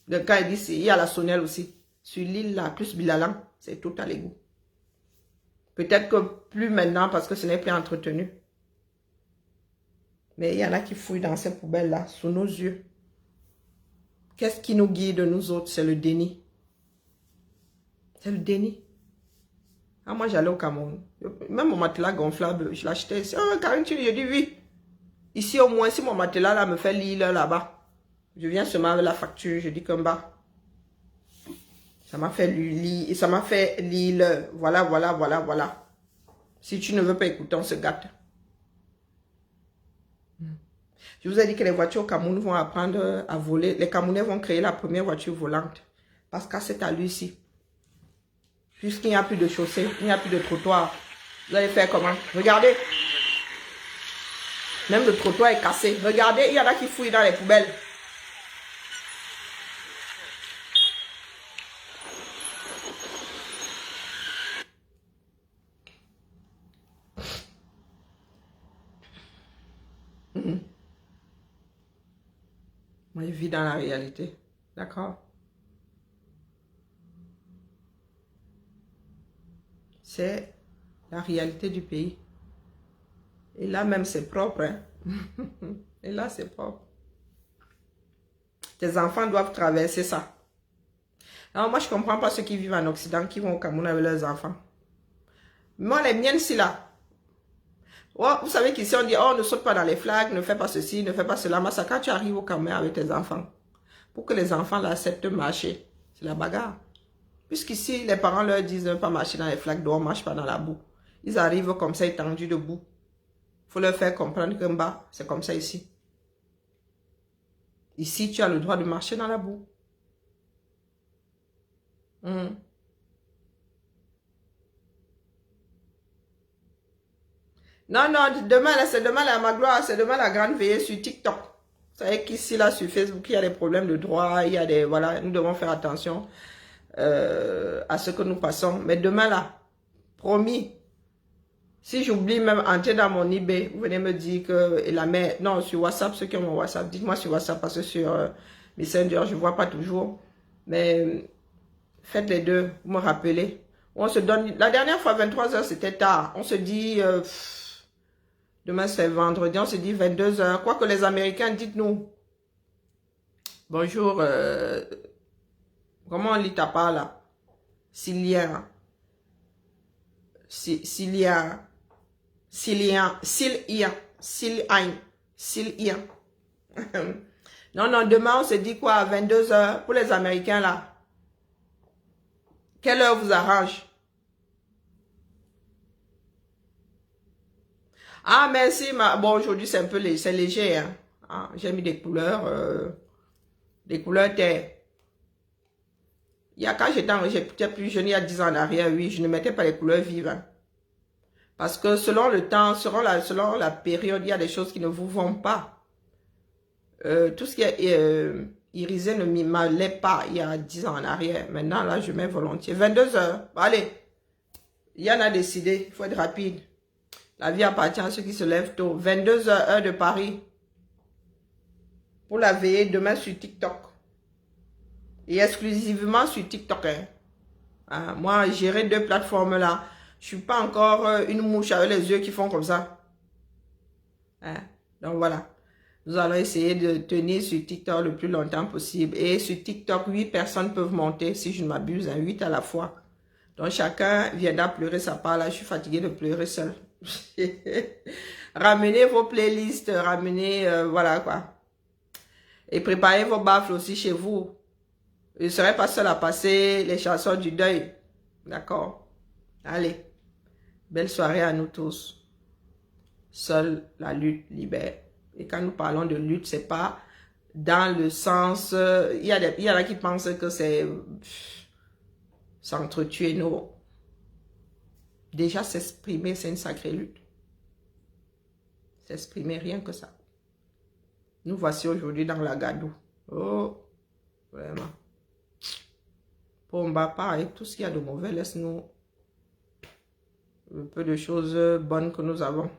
[SPEAKER 1] Le cas il dit, il y a la Sonnelle aussi. Sur l'île là, plus Bilalang, c'est tout à l'égout. Peut-être que plus maintenant parce que ce n'est plus entretenu. Mais il y en a qui fouillent dans ces poubelles-là, sous nos yeux. Qu'est-ce qui nous guide, nous autres? C'est le déni. C'est le déni. Ah, moi, j'allais au Cameroun. Même mon matelas gonflable, je l'achetais. Oh, Karine, je dis oui. Ici, au moins, si mon matelas là me fait l'île là-bas, je viens seulement avec la facture, je dis comme bas. Ça m'a fait l'île, ça m'a fait l'île. Voilà, voilà, voilà, voilà. Si tu ne veux pas écouter, on se gâte. Je vous ai dit que les voitures au Cameroun vont apprendre à voler. Les Camerounais vont créer la première voiture volante. Parce qu'à cet allure ici, puisqu'il n'y a plus de chaussée, il n'y a plus de trottoir, vous allez faire comment? Regardez. Même le trottoir est cassé. Regardez, il y en a qui fouillent dans les poubelles. Moi, je vis dans la réalité. D'accord? C'est la réalité du pays. Et là même, c'est propre. Hein? Et là, c'est propre. Tes enfants doivent traverser ça. Alors, moi, je ne comprends pas ceux qui vivent en Occident, qui vont au Cameroun avec leurs enfants. Moi, les miennes, c'est là. Oh, vous savez qu'ici, on dit, oh, ne saute pas dans les flaques, ne fais pas ceci, ne fais pas cela. Mais ça, quand tu arrives au Cameroun avec tes enfants, pour que les enfants l'acceptent de marcher, c'est la bagarre. Puisqu'ici, les parents leur disent de ne pas marcher dans les flaques d'eau, on ne marche pas dans la boue. Ils arrivent comme ça, étendus debout. Il faut leur faire comprendre que bas, c'est comme ça ici. Ici, tu as le droit de marcher dans la boue. Non, non, demain, c'est demain la Magloire, c'est demain la grande veillée sur TikTok. Vous savez qu'ici, là, sur Facebook, il y a des problèmes de droit, il y a des, voilà, nous devons faire attention à ce que nous passons. Mais demain, là, promis, si j'oublie même entrer dans mon eBay, vous venez me dire que et la mère, non, sur WhatsApp, ceux qui ont mon WhatsApp, dites-moi sur WhatsApp, parce que sur Messenger, je ne vois pas toujours. Mais faites les deux, vous me rappelez. On se donne, la dernière fois, 23 h, c'était tard. On se dit... demain, c'est vendredi, on se dit 22 h. Quoi que les Américains, dites-nous. Bonjour. Comment on lit ta part là? Cilien. Non, non, demain, on se dit quoi? 22 h pour les Américains là. Quelle heure vous arrange? Ah, merci. Bon, aujourd'hui, c'est un peu c'est léger. Hein. Ah, j'ai mis des couleurs terre. Quand j'étais plus jeune, il y a 10 ans en arrière, oui, je ne mettais pas les couleurs vives. Hein. Parce que selon le temps, selon la période, il y a des choses qui ne vous vont pas. Tout ce qui est irisé ne m'allait pas il y a 10 ans en arrière. Maintenant, là, je mets volontiers. 22 heures. Allez. Il y en a décidé. Il faut être rapide. La vie appartient à ceux qui se lèvent tôt. 22 heures, heure de Paris. Pour la veillée demain sur TikTok. Et exclusivement sur TikTok. Hein. Ah, moi, gérer 2 plateformes là. Je suis pas encore une mouche avec les yeux qui font comme ça. Hein. Donc voilà. Nous allons essayer de tenir sur TikTok le plus longtemps possible. Et sur TikTok, 8 personnes peuvent monter, si je ne m'abuse, hein, 8 à la fois. Donc chacun viendra pleurer sa part. Là, je suis fatiguée de pleurer seul. Ramenez vos playlists, ramenez, voilà quoi. Et préparez vos baffles aussi chez vous. Je ne serai pas seule à passer les chansons du deuil. D'accord? Allez. Belle soirée à nous tous. Seule la lutte libère. Et quand nous parlons de lutte, c'est pas dans le sens... Il y en a qui pensent que c'est s'entretuer. Non. Déjà, s'exprimer, c'est une sacrée lutte. S'exprimer, rien que ça. Nous voici aujourd'hui dans la Gadou. Oh, vraiment. Pomba, pareil, tout ce qu'il y a de mauvais, laisse-nous un peu de choses bonnes que nous avons.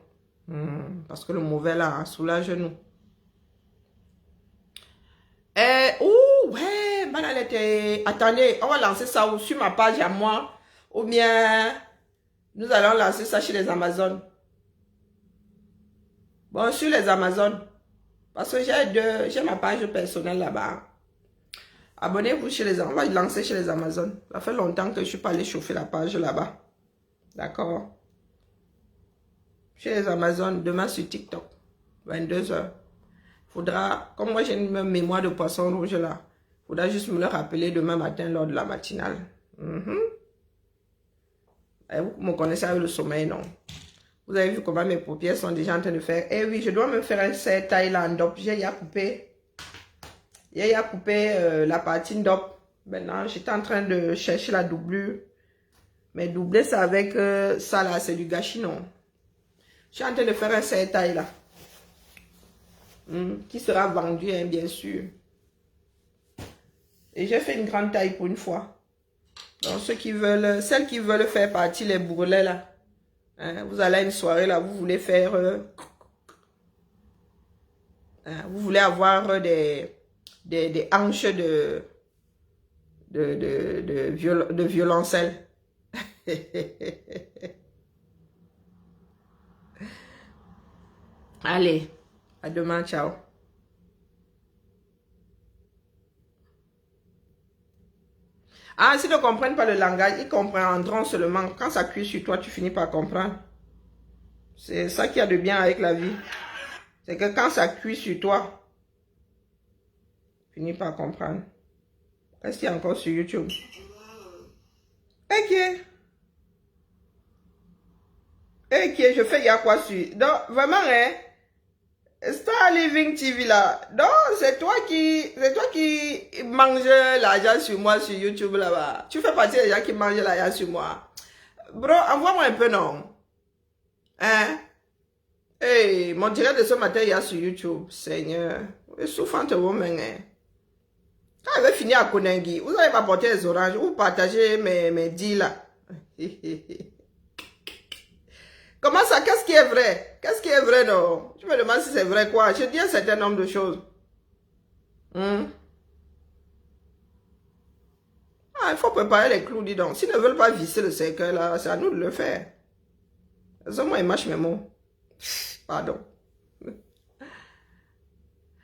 [SPEAKER 1] Parce que le mauvais là, soulage-nous. Ouais, attendez, on va lancer ça sur ma page à moi. Ou bien, nous allons lancer ça chez les Amazones. Bon, sur les Amazones. Parce que j'ai ma page personnelle là-bas. Abonnez-vous chez les Amazones. On va lancer chez les Amazones. Ça fait longtemps que je ne suis pas allé chauffer la page là-bas. D'accord? Chez les Amazones, demain sur TikTok. 22 heures. Faudra, comme moi j'ai une mémoire de poisson rouge là, faudra juste me le rappeler demain matin lors de la matinale. Et vous me connaissez avec le sommeil, non? Vous avez vu comment mes paupières sont déjà en train de faire. Eh oui, je dois me faire un set taille là en dop. J'ai ya coupé. J'ai ya coupé la partie dop. Maintenant, j'étais en train de chercher la doublure. Mais doubler ça avec ça là, c'est du gâchis, non? Je suis en train de faire un set taille là. Qui sera vendu, hein, bien sûr. Et j'ai fait une grande taille pour une fois. Donc, celles qui veulent faire partie les bourrelets là. Hein, vous allez à une soirée là, vous voulez faire... vous voulez avoir des hanches de violoncelle. Allez, à demain, ciao. Ah, s'ils ne comprennent pas le langage, ils comprendront seulement. Quand ça cuit sur toi, tu finis par comprendre. C'est ça qu'il y a de bien avec la vie. C'est que quand ça cuit sur toi, tu finis par comprendre. Qu'est-ce qu'il y a encore sur YouTube? Ok. Ok, je fais il y a quoi sur... Donc, vraiment, hein? Star Living TV là. Donc, c'est toi qui mange l'argent sur moi sur YouTube là-bas. Tu fais partie des gens qui mangent l'argent sur moi. Bro, envoie-moi un peu, non? Hein? Hey, mon direct de ce matin, il y a sur YouTube. Seigneur. Souffrante woman, hein? Quand elle va finir à Konengi, vous allez m'apporter les oranges ou partager mes deals là. Comment ça? Qu'est-ce qui est vrai? Qu'est-ce qui est vrai, non? Je me demande si c'est vrai quoi. Je dis un certain nombre de choses. Ah, il faut préparer les clous, dis donc. S'ils ne veulent pas visser le cercueil, là, c'est à nous de le faire. Moi, ils mâchent mes mots. Pardon.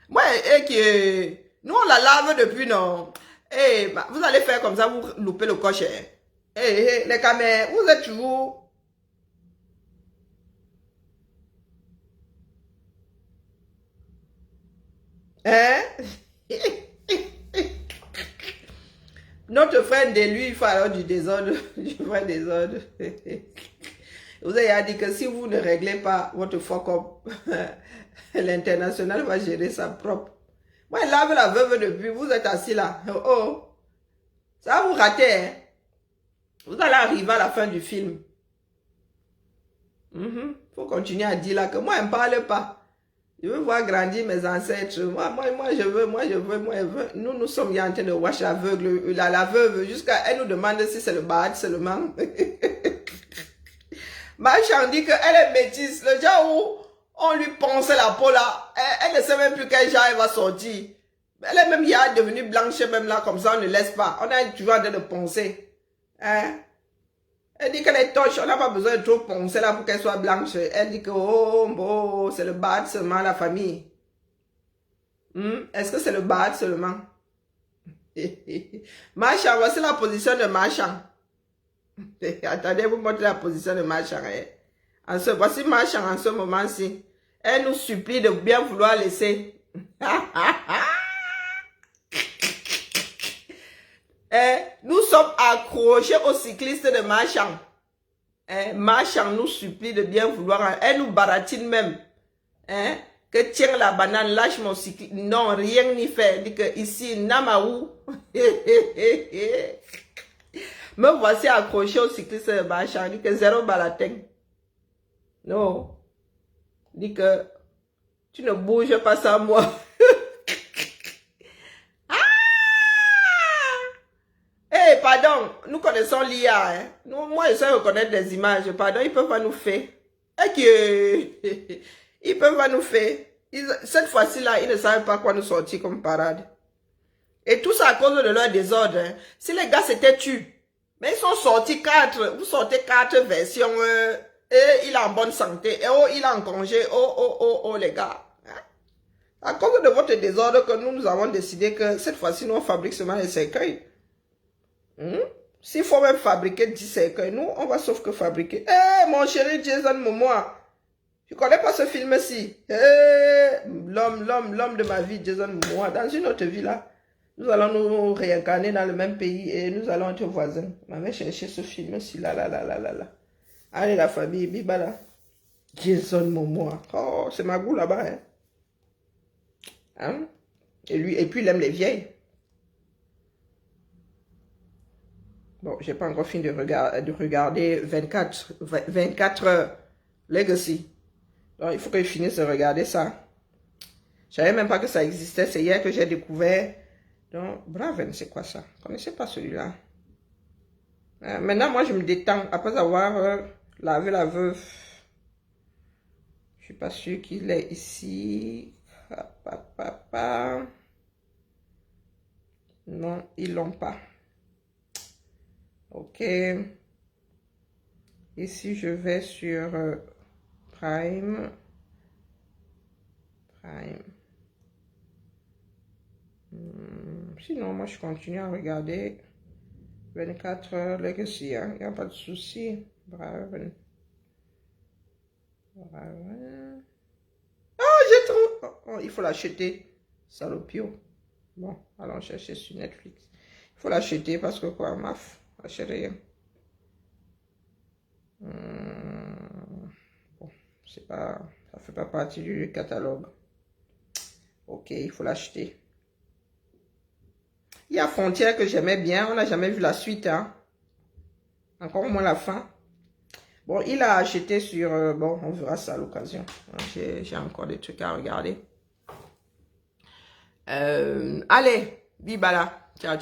[SPEAKER 1] Moi, nous, on la lave depuis, non? Bah, vous allez faire comme ça, vous loupez le cocher. Les caméras, vous êtes toujours... Hein? Notre frère de lui, il fait alors du désordre, du vrai désordre. Vous avez dit que si vous ne réglez pas votre fuck up, l'international va gérer sa propre. Moi, il lave la veuve depuis, vous êtes assis là. Oh, oh. Ça va vous rater, hein? Vous allez arriver à la fin du film. Faut continuer à dire là que moi, elle ne parle pas. Je veux voir grandir mes ancêtres. Moi, je veux. Nous sommes en train de watch l'aveugle, la veuve, jusqu'à elle nous demande si c'est le bad seulement. Machan dit qu'elle est métisse. Le genre où on lui ponçait la peau là, elle ne sait même plus quel genre elle va sortir. Elle est même hier devenue blanche, même là, comme ça, on ne laisse pas. On a toujours en train de poncer. Hein? Elle dit qu'elle est torche, on n'a pas besoin de trop poncer là pour qu'elle soit blanche. Elle dit que, oh, bon, c'est le bad seulement, la famille. Est-ce que c'est le bad seulement? Machan, voici la position de Machan. Attendez, vous montrez la position de Machan. Voici Machan en ce moment-ci. Elle nous supplie de bien vouloir laisser. Nous sommes accrochés aux cyclistes de Machan. Machan nous supplie de bien vouloir. Elle nous baratine même. Que tiens la banane, lâche mon cycliste. Non, rien n'y fait. Elle dit que ici, Namaou. Me voici accroché au cycliste de Machan. Elle dit que zéro balatin. Non. Elle dit que tu ne bouges pas sans moi. Pardon, nous connaissons l'IA. Hein? Moi, je sais reconnaître des images. Pardon, ils peuvent pas nous faire. Ils peuvent pas nous faire. Cette fois-ci-là, ils ne savent pas quoi nous sortir comme parade. Et tout ça à cause de leur désordre. Hein? Si les gars s'étaient tués, mais ils sont sortis 4. Vous sortez 4 versions. Et il est en bonne santé. Et oh, il est en congé. Oh, les gars. Hein? À cause de votre désordre que nous avons décidé que cette fois-ci, nous on fabrique seulement les cercueils. S'il faut même fabriquer 10 cercueils, nous, on va sauf que fabriquer. Mon chéri Jason Momoa, tu connais pas ce film-ci? L'homme de ma vie, Jason Momoa, dans une autre vie là, nous allons nous réincarner dans le même pays et nous allons être voisins. On va chercher ce film-ci, là. Allez, la famille, bibala. Jason Momoa. Oh, c'est ma goût là-bas, hein? Et puis il aime les vieilles. Bon, j'ai pas encore fini de regarder 24 heures Legacy. Donc, il faut que je finisse de regarder ça. Je savais même pas que ça existait. C'est hier que j'ai découvert. Donc, Braven, c'est quoi ça? Je ne connaissais pas celui-là. Maintenant, moi, je me détends après avoir lavé la veuve. Je suis pas sûre qu'il est ici. Non, ils l'ont pas. Ok. Ici, je vais sur Prime. Sinon, moi, je continue à regarder 24 heures Legacy. Il n'y a pas de souci. Braven. Oh, j'ai trouvé. Oh, il faut l'acheter. Salopio. Bon, allons chercher sur Netflix. Il faut l'acheter parce que quoi, maf. Chérie. Bon, c'est pas, ça fait pas partie du catalogue. Ok, il faut l'acheter. Il y a Frontières que j'aimais bien, on n'a jamais vu la suite, hein. Encore moins la fin. Bon, il a acheté sur, bon, on verra ça à l'occasion. J'ai encore des trucs à regarder. Allez, bibala, ciao, ciao.